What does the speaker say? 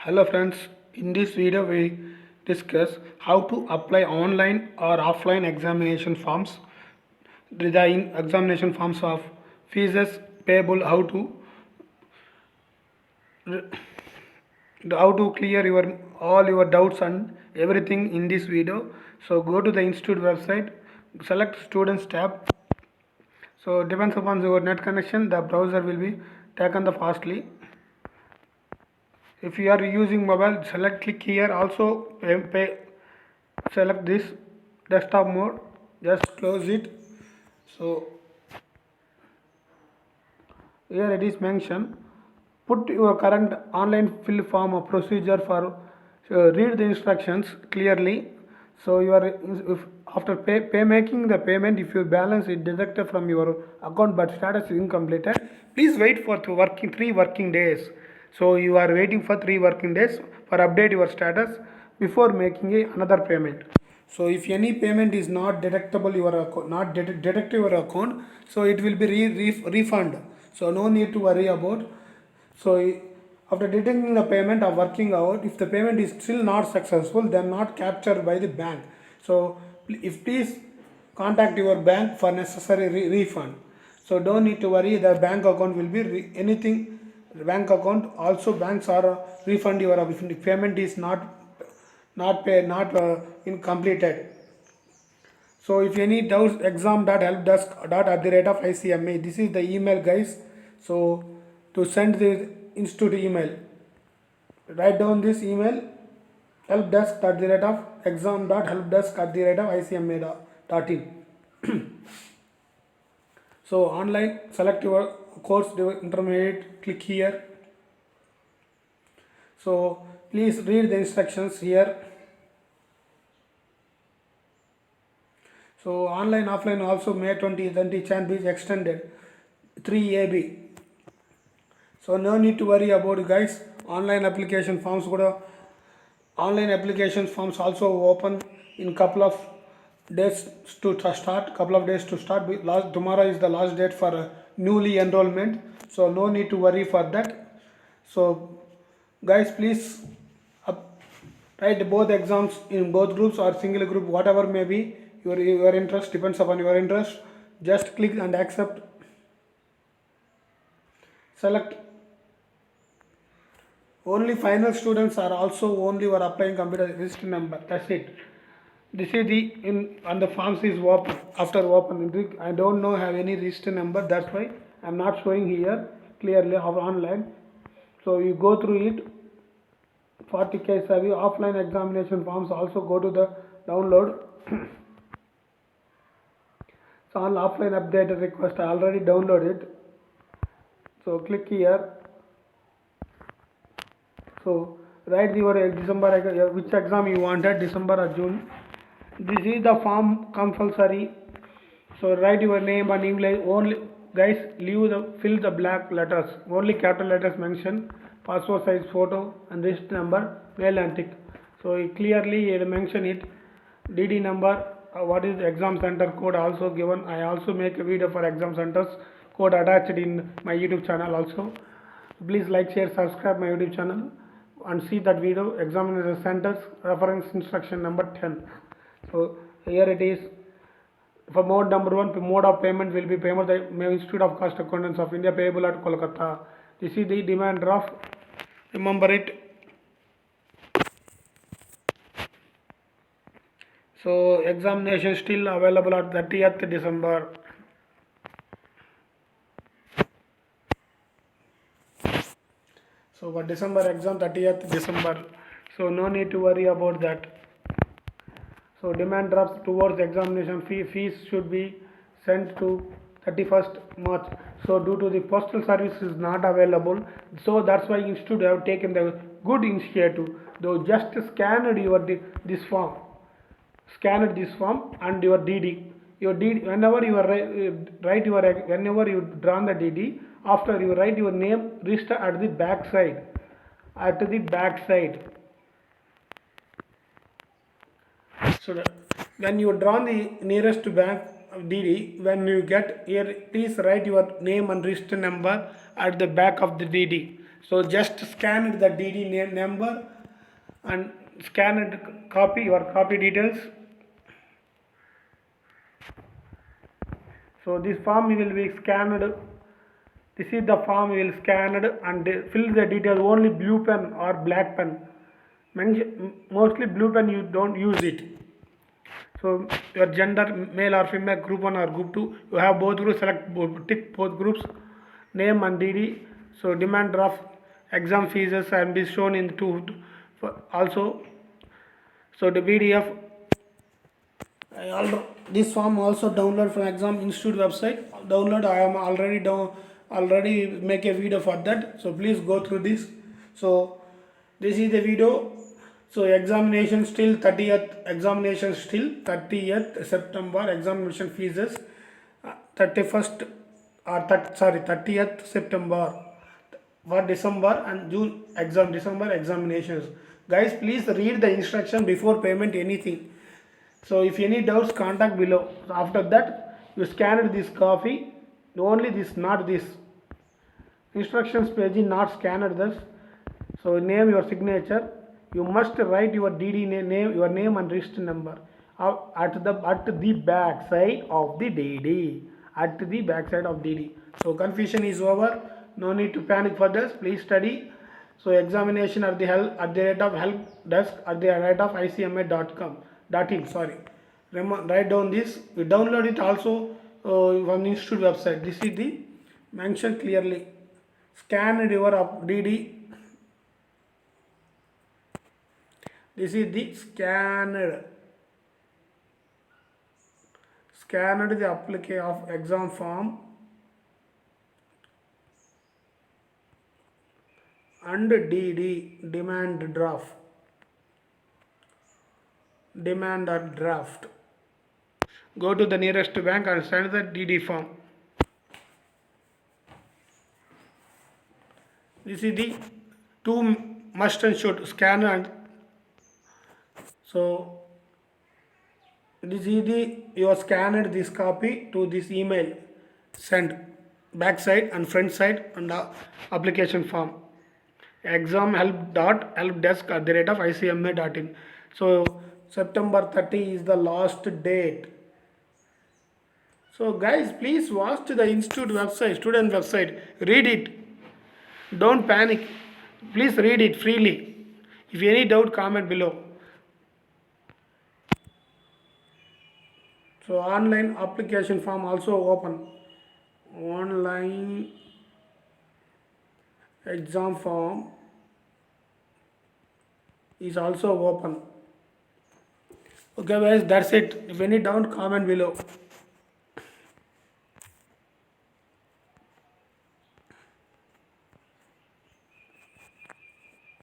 Hello friends, in this video we discuss how to apply online or offline examination forms, the examination forms of fees payable, how to clear your all your doubts and everything in this video. So go to the institute website, select students tab. So depends upon your net connection, the browser will be taken the fastly. If you are using mobile, click here. Also select this desktop mode, just close it. So here it is mentioned, put your current online fill form or procedure for read the instructions clearly. So you are if after making the payment, if your balance is deducted from your account but status is incompleted, please wait for 3 working days. So you are waiting for 3 working days for update your status before making another payment. So if any payment is not deductible your account, not deduct your account, so it will be refund. So no need to worry about. So after detecting the payment or working out, if the payment is still not successful, then not captured by the bank. So if please contact your bank for necessary refund. So don't need to worry. The bank account will be anything. The bank account also banks are refund your if the payment is not incompleted. So if any doubts, exam.helpdesk.at the rate of ICMA. This is the email, guys. So to send the institute email, write down this email, helpdesk.exam.helpdesk@icma.in. So online, select your course intermediate, click here. So please read the instructions here. So online, offline also May 2020 can be extended 3AB. So no need to worry about it, guys. Online application forms online application forms also open in couple of days to start. Tomorrow is the last date for newly enrollment. So no need to worry for that. So guys, please write both exams in both groups or single group, whatever may be your interest, depends upon your interest. Just click and accept. Select only final students are also only were applying computer register number. That's it. This is the in and the forms is open. After open, I don't know have any register number. That's why I'm not showing here clearly online. So you go through it. 40K survey offline examination forms also go to the download. So all offline update request I already downloaded. So click here. So write your December which exam you wanted, December or June. This is the form compulsory. So write your name and English only, guys. Fill the black letters. Only capital letters mention. Passport size photo and register number, mail and tick. So clearly mention it. DD number. What is the exam center code also given. I also make a video for exam centers code attached in my YouTube channel also. Please like, share, subscribe my YouTube channel and see that video. Examination centers reference instruction number 10. So here it is. For mode number 1, mode of payment will be payment by Institute of Cost Accountants of India payable at Kolkata. This is the demand draft. Remember it. So examination still available at 30th December. So for December exam 30th December. So no need to worry about that. So demand drafts towards examination fees should be sent to 31st March. So due to the postal service is not available, so that's why institute have taken the good initiative. Though just scanned this form, and your DD. Your DD whenever you write your whenever you draw the DD, after you write your name register at the back side. So when you draw the nearest bank DD, when you get here, please write your name and register number at the back of the DD. So just scan the DD number and scan it, copy your copy details. So this form will be scanned. This is the form will scanned and fill the details only blue pen or black pen. Mostly blue pen you don't use it. So your gender, male or female, group 1 or group 2, you have both groups, select tick both groups, name and DD. So demand draft exam fees and be shown in two also. So the PDF, this form also download from Exam Institute website. Download, I am already make a video for that. So please go through this. So this is the video. So examination still 30th September. Examination fees is 31st or 30th September for December and June December examinations. Guys, please read the instruction before payment anything. So if any doubts, contact below. After that, you scan this copy, only this, not this. Instructions page is not scanned this. So name your signature. You must write your DD name, your name and register number at the back side of the DD. At the back side of DD. So confusion is over. No need to panic for this. Please study. So examination at the rate of help desk at the rate of icma.com. .in, sorry. Write down this. You download it also from institute website. This is the mentioned clearly. Scan your DD. This is the scanned the application of exam form and DD demand or draft. Go to the nearest bank and send the DD form. This is the two must and should scan and so this is the you have scanned this copy to this email, send back side and front side and the application form examhelp.helpdesk@icma.in. So September 30 is the last date. So guys, please watch the institute website, student website, read it. Don't panic. Please read it freely. If any doubt, comment below. So online application form also open. Online exam form is also open. Okay guys, that's it. If any doubt, comment below.